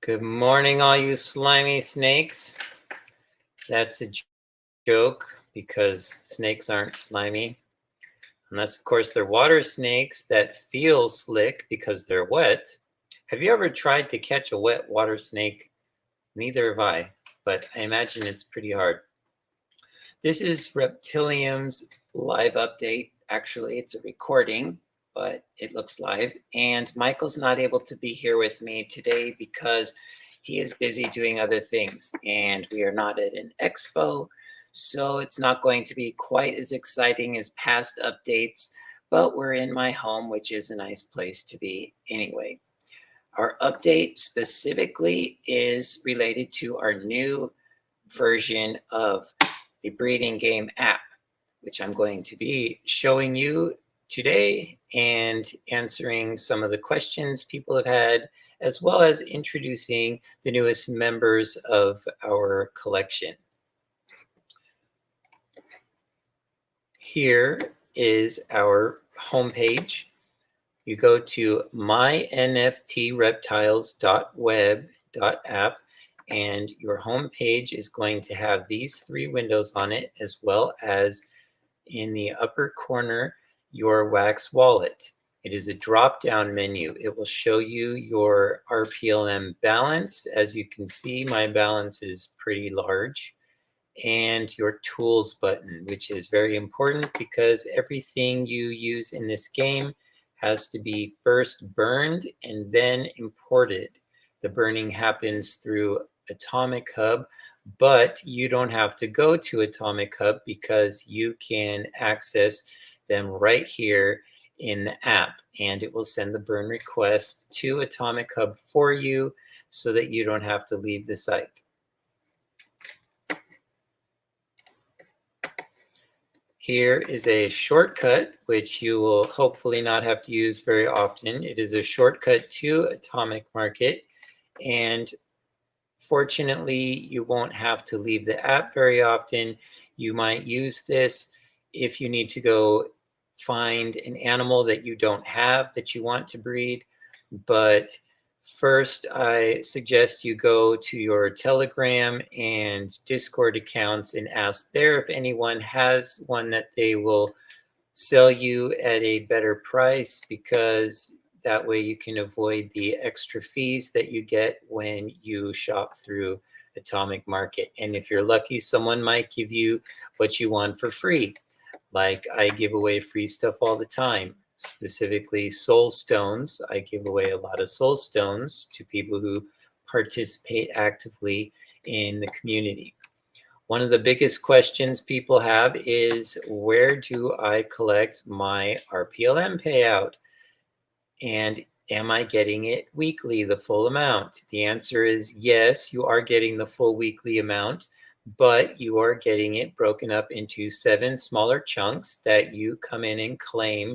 Good morning, all you slimy snakes. That's a joke because snakes aren't slimy. Unless, of course, they're water snakes that feel slick because they're wet. Have you ever tried to catch a wet water snake? Neither have I, but I imagine it's pretty hard. This is Reptilium's live update. Actually, it's a recording, but it looks live. And Michael's not able to be here with me today because he is busy doing other things. And we are not at an expo, so it's not going to be quite as exciting as past updates, but we're in my home, which is a nice place to be anyway. Our update specifically is related to our new version of the Breeding Game app, which I'm going to be showing you today and answering some of the questions people have had, as well as introducing the newest members of our collection. Here is our homepage. You go to mynftreptiles.web.app, and your home page is going to have these three windows on it, as well as in the upper corner, your wax wallet. It is a drop-down menu. It will show you your RPLM balance. As you can see, my balance is pretty large. And your tools button, which is very important because everything you use in this game has to be first burned and then imported. The burning happens through Atomic Hub, but you don't have to go to Atomic Hub because you can access them right here in the app, and it will send the burn request to Atomic Hub for you so that you don't have to leave the site. Here is a shortcut, which you will hopefully not have to use very often. It is a shortcut to Atomic Market, and fortunately, you won't have to leave the app very often. You might use this if you need to go find an animal that you don't have that you want to breed. But first, I suggest you go to your Telegram and Discord accounts and ask there if anyone has one that they will sell you at a better price, because that way you can avoid the extra fees that you get when you shop through Atomic Market. And if you're lucky, someone might give you what you want for free. Like I give away free stuff all the time, specifically soul stones. I give away a lot of soul stones to people who participate actively in the community. One of the biggest questions people have is, where do I collect my RPLM payout? And am I getting it weekly, the full amount? The answer is yes, you are getting the full weekly amount, but you are getting it broken up into 7 smaller chunks that you come in and claim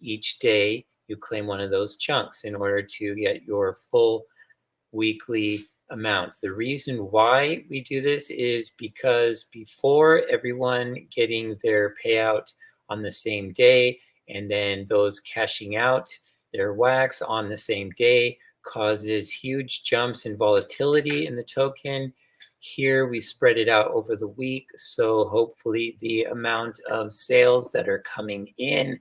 each day. You claim one of those chunks in order to get your full weekly amount. The reason why we do this is because before, everyone getting their payout on the same day, and then those cashing out their wax on the same day causes huge jumps in volatility in the token. Here we spread it out over the week, so hopefully the amount of sales that are coming in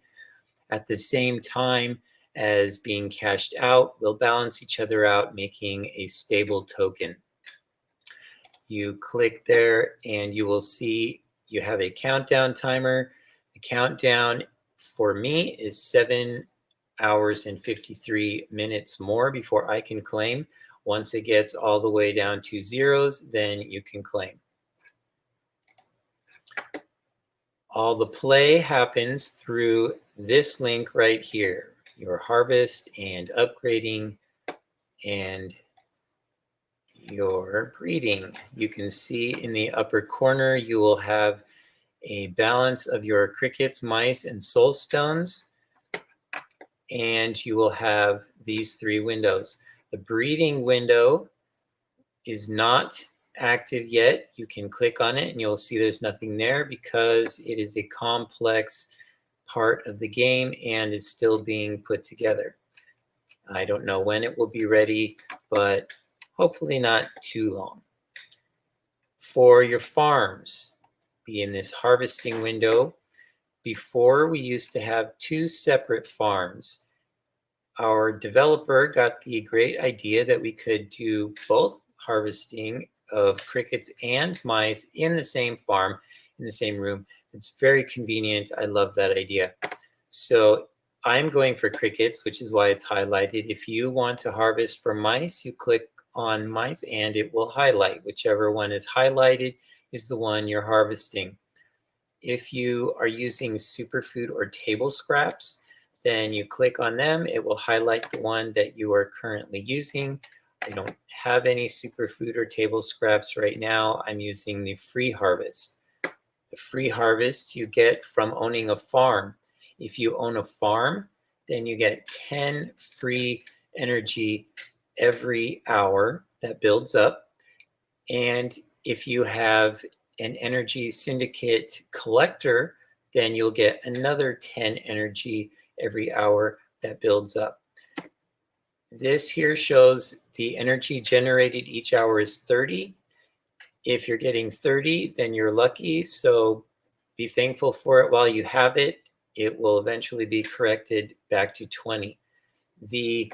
at the same time as being cashed out will balance each other out, making a stable token. You click there and you will see you have a countdown timer. The countdown for me is 7 hours and 53 minutes more before I can claim. Once it gets all the way down to zeros, then you can claim. All the play happens through this link right here, your harvest and upgrading and your breeding. You can see in the upper corner, you will have a balance of your crickets, mice, and soul stones. And you will have these 3 windows. The breeding window is not active yet. You can click on it and you'll see there's nothing there because it is a complex part of the game and is still being put together. I don't know when it will be ready, but hopefully not too long. For your farms, be in this harvesting window. Before, we used to have 2 separate farms. Our developer got the great idea that we could do both harvesting of crickets and mice in the same farm, in the same room. It's very convenient. I love that idea. So I'm going for crickets, which is why it's highlighted. If you want to harvest for mice, you click on mice and it will highlight. Whichever one is highlighted is the one you're harvesting. If you are using superfood or table scraps, then you click on them. It will highlight the one that you are currently using. I don't have any superfood or table scraps right now. I'm using the free harvest. The free harvest you get from owning a farm. If you own a farm, then you get 10 free energy every hour that builds up. And if you have an energy syndicate collector, then you'll get another 10 energy every hour that builds up. This here shows the energy generated each hour is 30. If you're getting 30, then you're lucky. So be thankful for it while you have it. It will eventually be corrected back to 20. The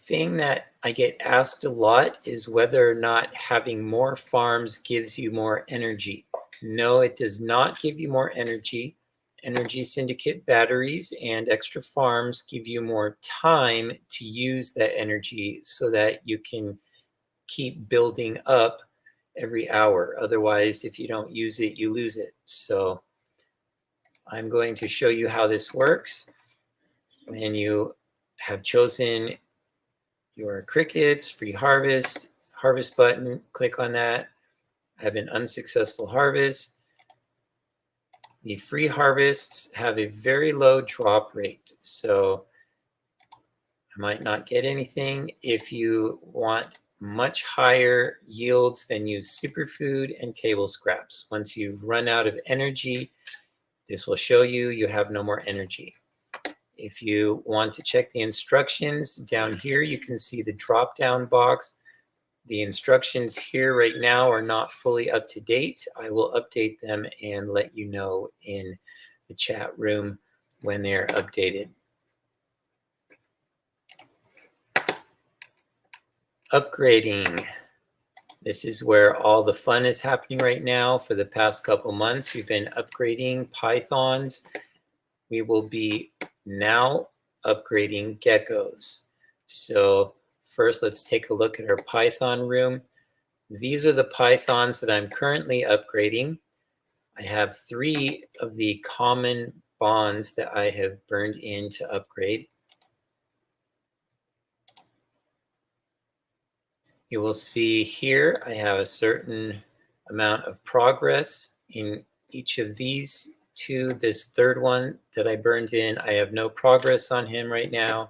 thing that I get asked a lot is whether or not having more farms gives you more energy. No, it does not give you more energy. Energy syndicate batteries and extra farms give you more time to use that energy so that you can keep building up every hour. Otherwise, if you don't use it, you lose it. So I'm going to show you how this works. When you have chosen your crickets, free harvest button, click on that. I have an unsuccessful harvest. The free harvests have a very low drop rate, so I might not get anything. If you want much higher yields, then use superfood and table scraps. Once you've run out of energy, this will show you have no more energy. If you want to check the instructions, down here you can see the drop-down box. The instructions here right now are not fully up to date. I will update them and let you know in the chat room when they're updated. Upgrading. This is where all the fun is happening right now. For the past couple months, we've been upgrading pythons. We will be now upgrading geckos. So first, let's take a look at our python room. These are the pythons that I'm currently upgrading. I have 3 of the common bonds that I have burned in to upgrade. You will see here I have a certain amount of progress in each of these 2. This third one that I burned in, I have no progress on him right now.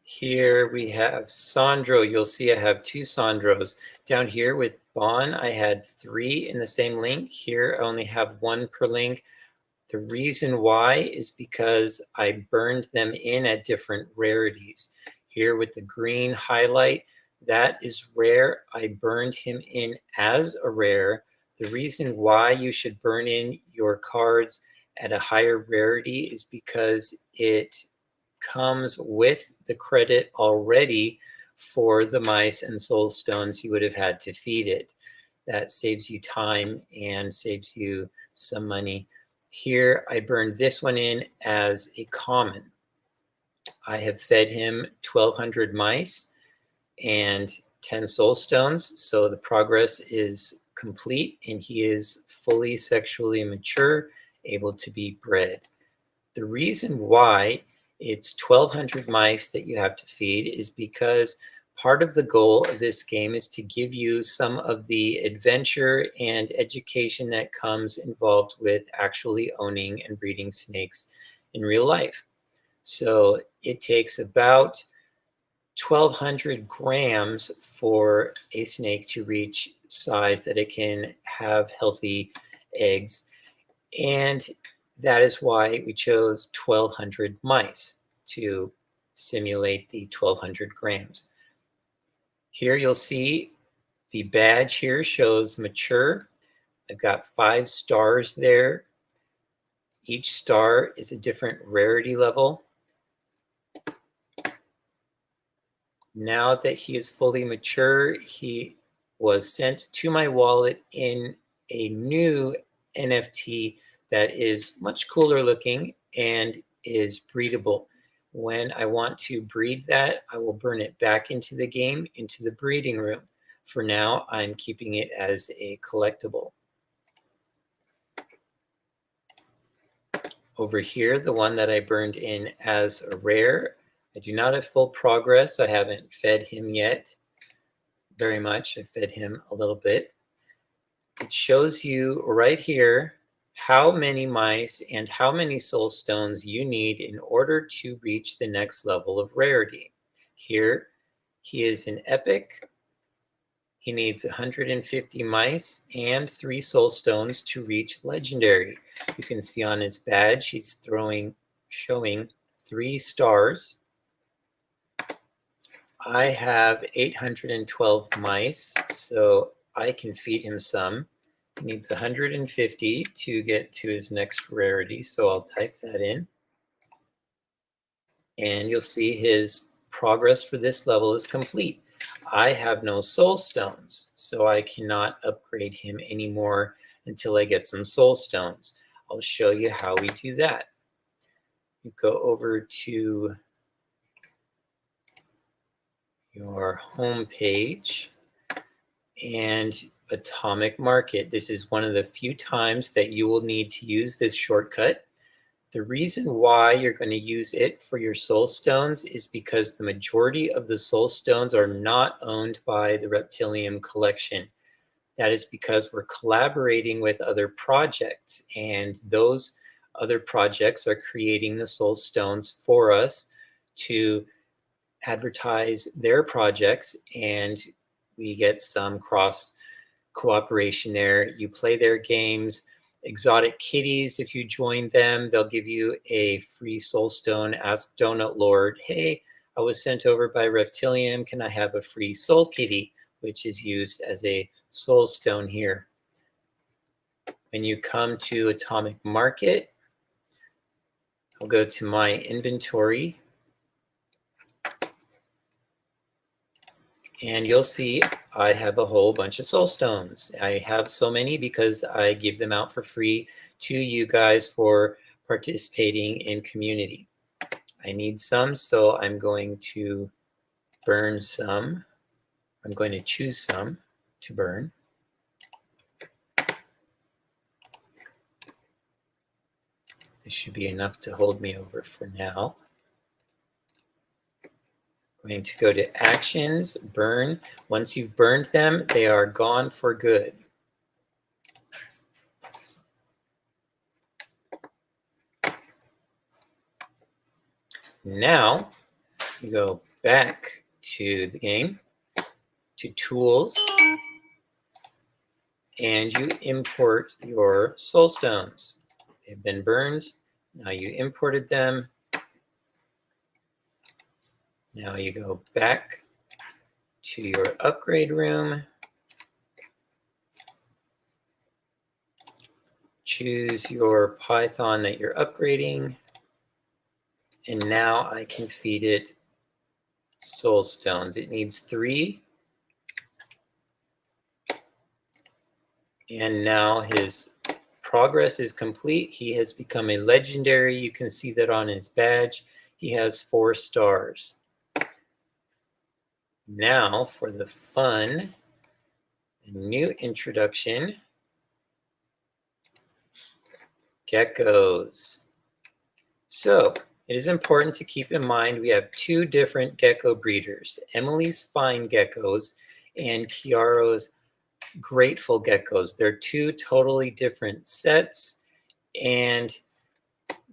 Here we have Sandro. You'll see I have 2 Sandros. Down here with Bon, I had 3 in the same link. Here I only have 1 per link. The reason why is because I burned them in at different rarities. Here with the green highlight, that is rare. I burned him in as a rare. The reason why you should burn in your cards at a higher rarity is because it comes with the credit already for the mice and soul stones you would have had to feed it. That saves you time and saves you some money. Here I burned this one in as a common. I have fed him 1,200 mice and 10 soul stones, so the progress is complete and he is fully sexually mature, able to be bred. The reason why it's 1,200 mice that you have to feed is because part of the goal of this game is to give you some of the adventure and education that comes involved with actually owning and breeding snakes in real life. So it takes about 1,200 grams for a snake to reach size that it can have healthy eggs. And that is why we chose 1,200 mice to simulate the 1,200 grams. Here you'll see the badge here shows mature. I've got 5 stars there. Each star is a different rarity level. Now that he is fully mature, he was sent to my wallet in a new NFT that is much cooler looking and is breedable. When I want to breed that, I will burn it back into the game, into the breeding room. For now, I'm keeping it as a collectible. Over here, the one that I burned in as a rare, I do not have full progress. I haven't fed him yet very much. I fed him a little bit. It shows you right here how many mice and how many soul stones you need in order to reach the next level of rarity. Here, he is an epic. He needs 150 mice and 3 soul stones to reach legendary. You can see on his badge, he's showing 3 stars. I have 812 mice, so I can feed him some. He needs 150 to get to his next rarity, so I'll type that in. And you'll see his progress for this level is complete. I have no soul stones, so I cannot upgrade him anymore until I get some soul stones. I'll show you how we do that. You go over to your home page and Atomic Market. This is one of the few times that you will need to use this shortcut. The reason why you're going to use it for your soul stones is because the majority of the soul stones are not owned by the Reptilium collection. That is because we're collaborating with other projects, and those other projects are creating the soul stones for us to advertise their projects, and we get some cross cooperation there. You play their games. Exotic Kitties, if you join them, they'll give you a free soul stone. Ask Donut Lord, hey, I was sent over by Reptilium. Can I have a free soul kitty, which is used as a soul stone here. When you come to Atomic Market, I'll go to my inventory. And you'll see I have a whole bunch of soul stones. I have so many because I give them out for free to you guys for participating in community. I need some, so I'm going to burn some. I'm going to choose some to burn. This should be enough to hold me over for now. Going to go to actions, burn. Once you've burned them, they are gone for good. Now, you go back to the game, to tools, and you import your soul stones. They've been burned. Now you imported them. Now you go back to your upgrade room. Choose your Python that you're upgrading. And now I can feed it soul stones. It needs 3. And now his progress is complete. He has become a legendary. You can see that on his badge. He has 4 stars. Now for the fun, a new introduction, geckos. So it is important to keep in mind we have 2 different gecko breeders, Emily's Fine Geckos and Kiara's Grateful Geckos. They're 2 totally different sets, and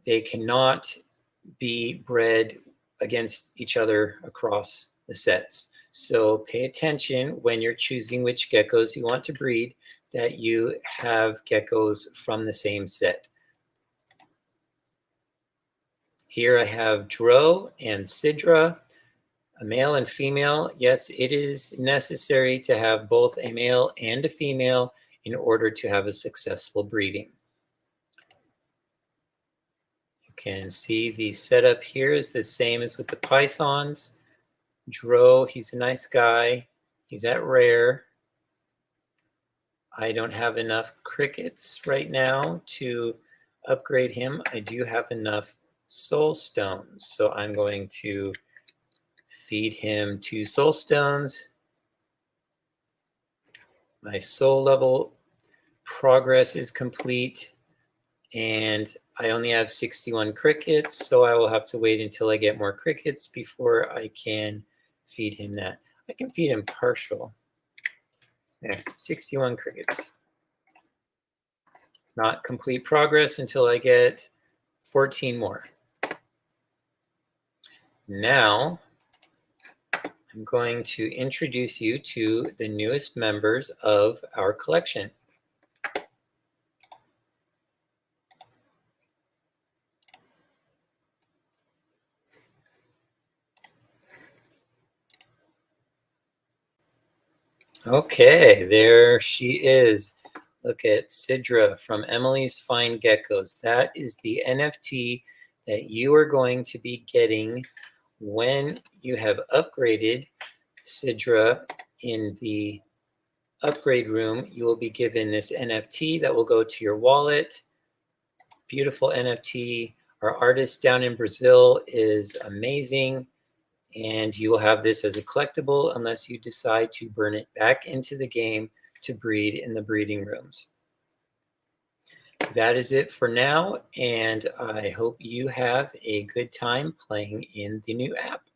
they cannot be bred against each other across the sets. So pay attention when you're choosing which geckos you want to breed, that you have geckos from the same set. Here I have Dro and Sidra, a male and female. Yes, it is necessary to have both a male and a female in order to have a successful breeding. You can see the setup here is the same as with the pythons. Dro, he's a nice guy. He's at rare. I don't have enough crickets right now to upgrade him. I do have enough soul stones, so I'm going to feed him 2 soul stones. My soul level progress is complete, and I only have 61 crickets, so I will have to wait until I get more crickets before I can feed him that. I can feed him partial. There, 61 crickets. Not complete progress until I get 14 more. Now, I'm going to introduce you to the newest members of our collection. Okay, there she is. Look at Sidra from Emily's Fine Geckos. That is the NFT that you are going to be getting when you have upgraded Sidra in the upgrade room. You will be given this NFT that will go to your wallet. Beautiful NFT. Our artist down in Brazil is amazing, and you will have this as a collectible unless you decide to burn it back into the game to breed in the breeding rooms. That is it for now, and I hope you have a good time playing in the new app.